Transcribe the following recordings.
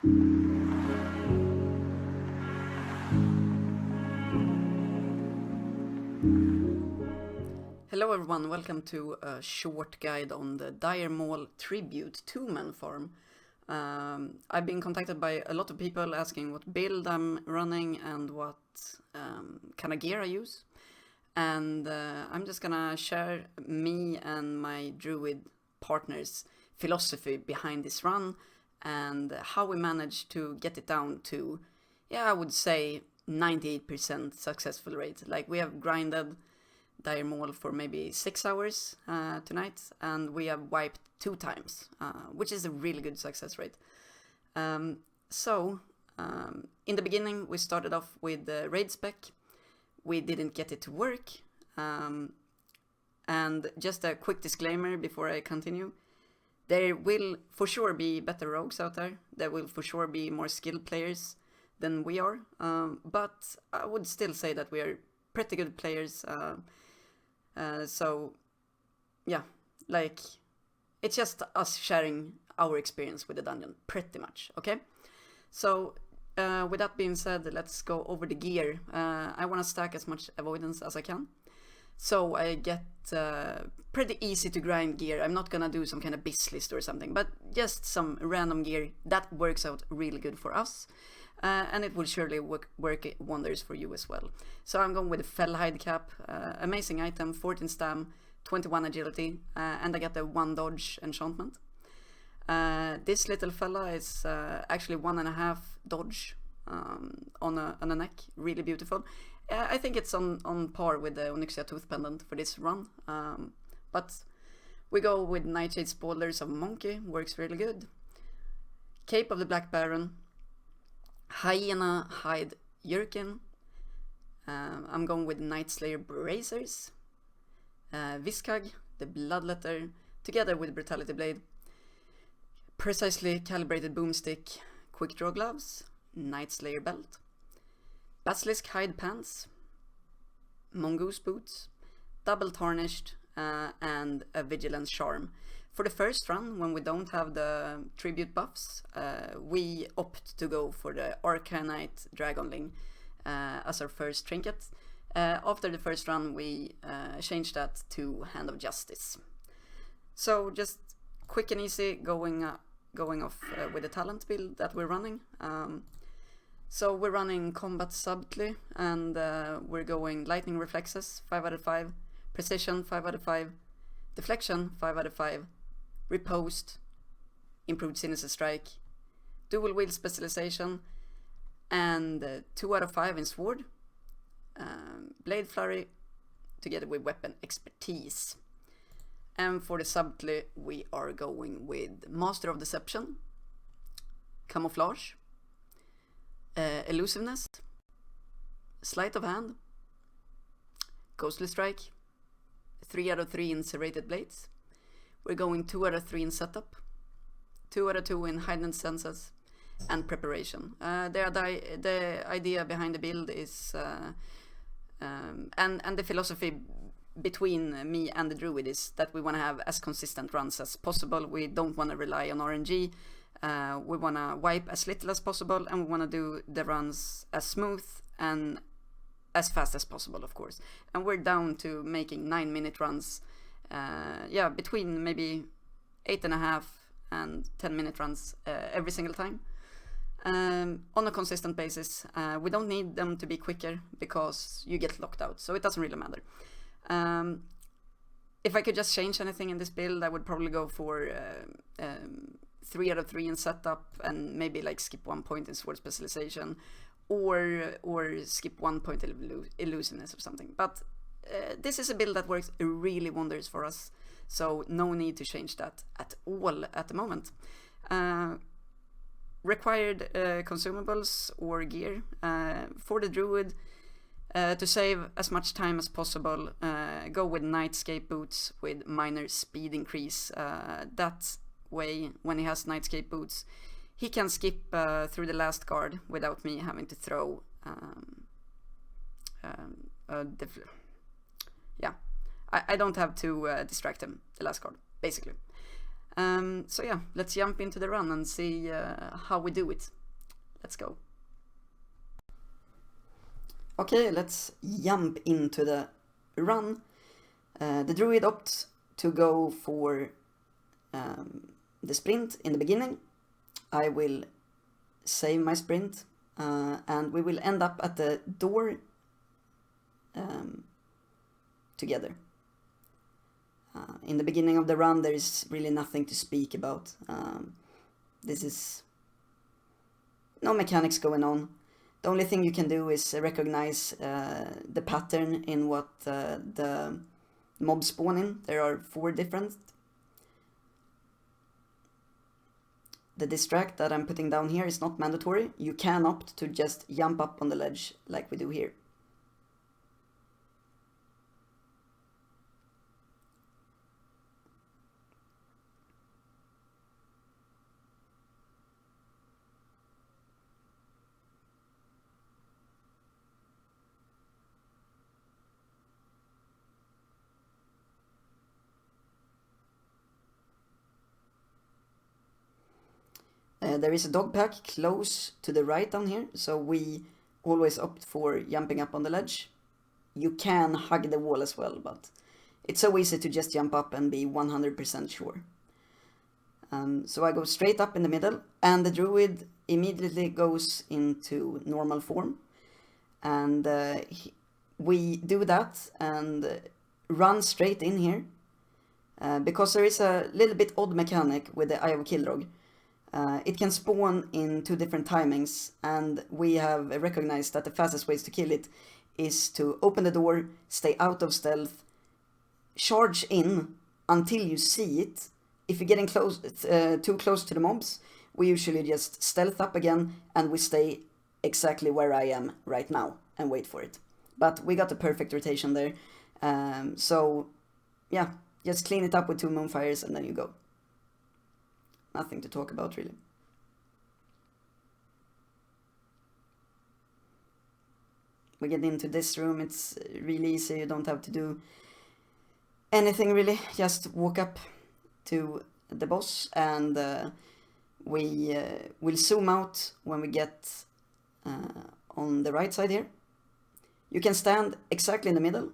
Hello everyone, welcome to a short guide on the Dire Maul Tribute 2-man farm. I've been contacted by a lot of people asking what build I'm running and what kind of gear I use. And I'm just gonna share me and my druid partners' philosophy behind this run and how we managed to get it down to, I would say 98% successful rate. Like, we have grinded Dire Maul for maybe 6 hours tonight, and we have wiped 2 times, which is a really good success rate. In the beginning we started off with the raid spec. We didn't get it to work, and just a quick disclaimer before I continue: there will for sure be better rogues out there. There will for sure be more skilled players than we are, but I would still say that we are pretty good players. It's just us sharing our experience with the dungeon, pretty much, okay? So, with that being said, let's go over the gear. I want to stack as much avoidance as I can, so I get pretty easy to grind gear. I'm not gonna do some kind of biz list or something, but just some random gear that works out really good for us. And it will surely work wonders for you as well. So I'm going with the Fellhide cap, amazing item, 14 stam, 21 agility, and I get the 1 dodge enchantment. This little fella is actually 1.5 dodge on a neck, really beautiful. I think it's on par with the Onyxia Tooth Pendant for this run, but we go with Nightshade Spoilers of Monkey, works really good. Cape of the Black Baron, Hyena Hide Yurkin. I'm going with Night Slayer Bracers, Viskag, the Bloodletter, together with Brutality Blade, Precisely Calibrated Boomstick, Quick Draw Gloves, Night Slayer Belt, Basilisk Hide Pants, Mongoose Boots, Double Tarnished, and a Vigilance Charm. For the first run, when we don't have the tribute buffs, we opt to go for the Arcanite Dragonling as our first trinket. After the first run, we changed that to Hand of Justice. So just quick and easy going off with the talent build that we're running. So we're running Combat Subtly, and we're going Lightning Reflexes 5 out of 5, Precision 5 out of 5, Deflection 5 out of 5, Riposte, Improved Sinister Strike, Dual Wield Specialization, and 2 out of 5 in Sword, Blade Flurry, together with Weapon Expertise. And for the Subtly, we are going with Master of Deception, Camouflage, Elusiveness, Sleight of Hand, Ghostly Strike, 3 out of 3 in Serrated Blades. We're going 2 out of 3 in Setup, 2 out of 2 in Heightened Senses, and Preparation. The idea behind the build is, and the philosophy between me and the druid is that we want to have as consistent runs as possible. We don't want to rely on RNG. We want to wipe as little as possible, and we want to do the runs as smooth and as fast as possible, of course. And we're down to making 9-minute runs, between maybe 8.5 and 10-minute runs every single time, on a consistent basis. We don't need them to be quicker because you get locked out, so it doesn't really matter. If I could just change anything in this build, I would probably go for 3 out of 3 in Setup, and maybe like skip 1 point in Sword Specialization, or skip 1 point in Elusiveness or something. But this is a build that works really wonders for us, so no need to change that at all at the moment. Required consumables or gear for the druid. To save as much time as possible, go with Nightscape Boots with minor speed increase. That way, when he has Nightscape Boots, he can skip through the last guard without me having to throw I don't have to distract him, the last guard, basically. So yeah, let's jump into the run and see how we do it. Let's go. Okay, let's jump into the run. The druid opts to go for the sprint in the beginning. I will save my sprint and we will end up at the door together. In the beginning of the run there is really nothing to speak about. This is no mechanics going on. The only thing you can do is recognize the pattern in what the mobs spawn in. There are 4 different. The distract that I'm putting down here is not mandatory. You can opt to just jump up on the ledge like we do here. There is a dog pack close to the right down here, so we always opt for jumping up on the ledge. You can hug the wall as well, but it's so easy to just jump up and be 100% sure. So I go straight up in the middle, and the druid immediately goes into normal form. And we do that and run straight in here, because there is a little bit odd mechanic with the Eye of Kilrogg. It can spawn in 2 different timings, and we have recognized that the fastest ways to kill it is to open the door, stay out of stealth, charge in until you see it. If you're getting close, too close to the mobs, we usually just stealth up again and we stay exactly where I am right now and wait for it. But we got the perfect rotation there, so yeah, just clean it up with 2 Moonfires and then you go. Nothing to talk about really. We get into this room, it's really easy, you don't have to do anything really, just walk up to the boss and we will zoom out when we get on the right side here. You can stand exactly in the middle,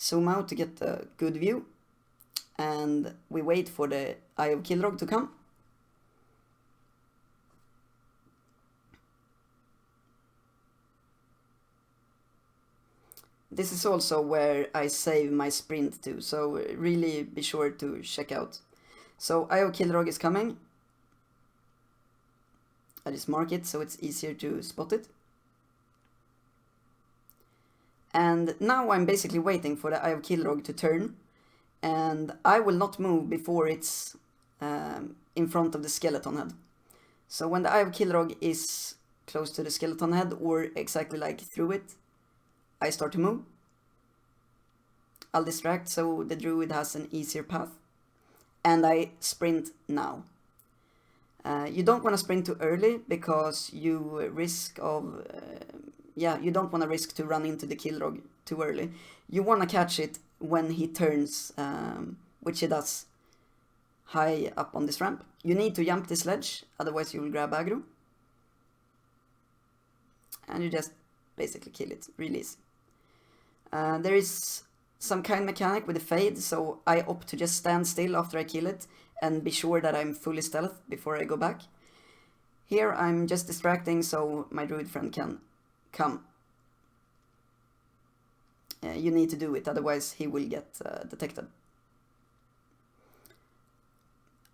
zoom out to get a good view, and we wait for the Eye of Kilrogg to come. This is also where I save my sprint to, so really be sure to check out. So Eye of Kilrogg is coming. I just mark it so it's easier to spot it. And now I'm basically waiting for the Eye of Kilrogg to turn, and I will not move before it's in front of the skeleton head. So when the Eye of Kilrogg is close to the skeleton head, or exactly like through it, I start to move. I'll distract so the druid has an easier path, and I sprint now. You don't want to sprint too early because you risk of you don't want to risk to run into the Kilrogg too early. You want to catch it when he turns, which he does high up on this ramp. You need to jump this ledge, otherwise you will grab aggro. And you just basically kill it, really easy. There is some kind of mechanic with the fade, so I opt to just stand still after I kill it and be sure that I'm fully stealth before I go back. Here I'm just distracting so my druid friend can come. You need to do it, otherwise he will get detected.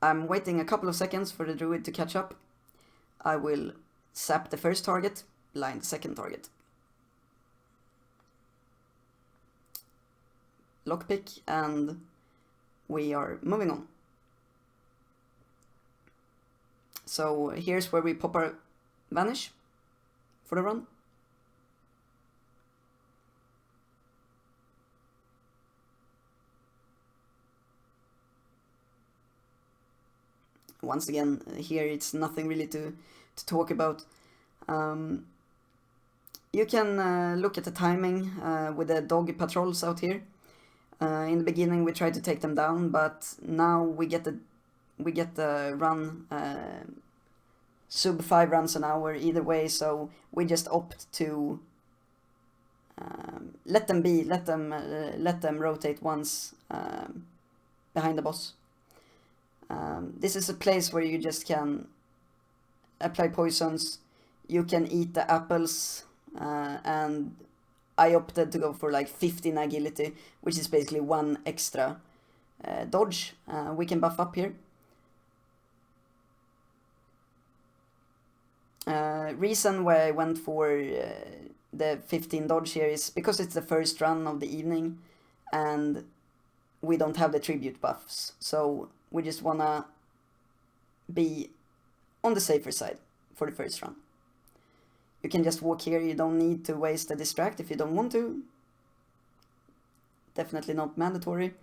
I'm waiting a couple of seconds for the druid to catch up. I will zap the first target, blind the second target. Lockpick, and we are moving on. So here's where we pop our Vanish for the run. Once again, here it's nothing really to talk about. You can look at the timing with the dog patrols out here. In the beginning we tried to take them down, but now we get the we get the run sub 5 runs an hour either way, so we just opt to let them rotate once behind the boss. This is a place where you just can apply poisons, you can eat the apples, and I opted to go for like 15 agility, which is basically 1 extra dodge. We can buff up here. Reason why I went for the 15 dodge here is because it's the first run of the evening and we don't have the tribute buffs, so we just wanna be on the safer side for the first run. You can just walk here, you don't need to waste a distract if you don't want to. Definitely not mandatory.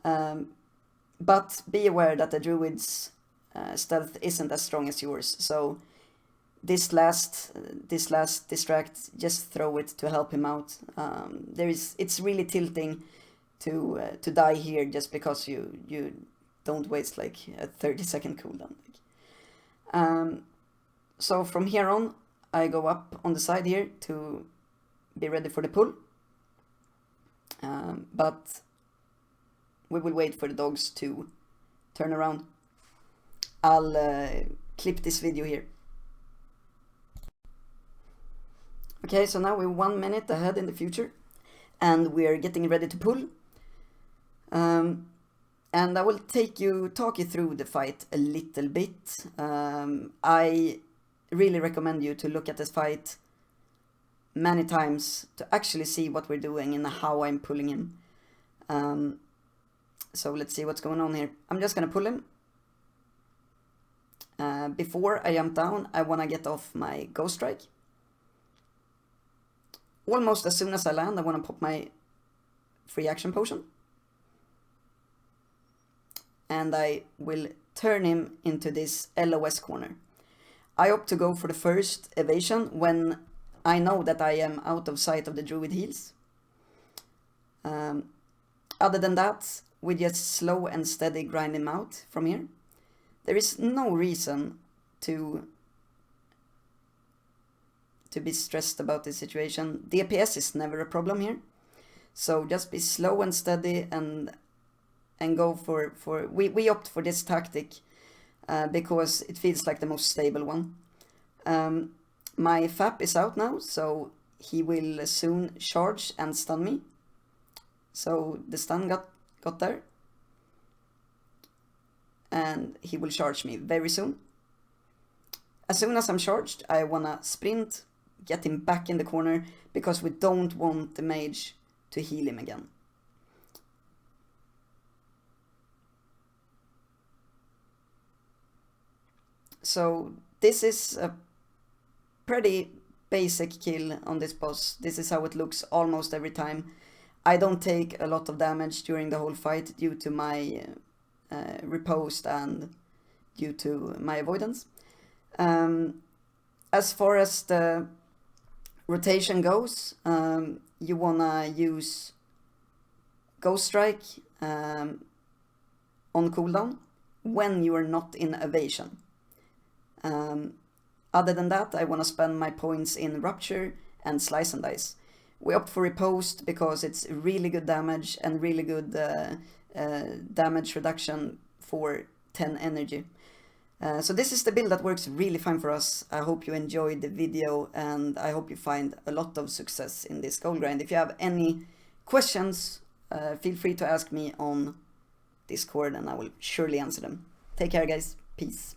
But be aware that the druid's stealth isn't as strong as yours, so this last distract, just throw it to help him out. It's really tilting to die here just because you don't waste like a 30-second cooldown. So from here on, I go up on the side here to be ready for the pull. But we will wait for the dogs to turn around. I'll clip this video here. Okay, so now we're 1 minute ahead in the future and we're getting ready to pull. And I will talk you through the fight a little bit. I really recommend you to look at this fight many times to actually see what we're doing and how I'm pulling him. So let's see what's going on here. I'm just gonna pull him. Before I jump down, I wanna get off my Ghost Strike. Almost as soon as I land, I wanna pop my free action potion. And I will turn him into this LOS corner. I opt to go for the first evasion when I know that I am out of sight of the druid heals. Other than that, we just slow and steady grind him out from here. There is no reason to be stressed about this situation. DPS is never a problem here. So just be slow and steady and go for we opt for this tactic because it feels like the most stable one. My FAP is out now, so he will soon charge and stun me. So the stun got there. And he will charge me very soon. As soon as I'm charged, I wanna sprint, get him back in the corner, because we don't want the mage to heal him again. So this is a pretty basic kill on this boss. This is how it looks almost every time. I don't take a lot of damage during the whole fight due to my riposte and due to my avoidance. As far as the rotation goes, you wanna use Ghost Strike on cooldown when you are not in evasion. Other than that, I wanna spend my points in Rupture and Slice and Dice. We opt for Riposte because it's really good damage and really good damage reduction for 10 energy. So this is the build that works really fine for us. I hope you enjoyed the video and I hope you find a lot of success in this gold grind. If you have any questions, feel free to ask me on Discord and I will surely answer them. Take care guys, peace.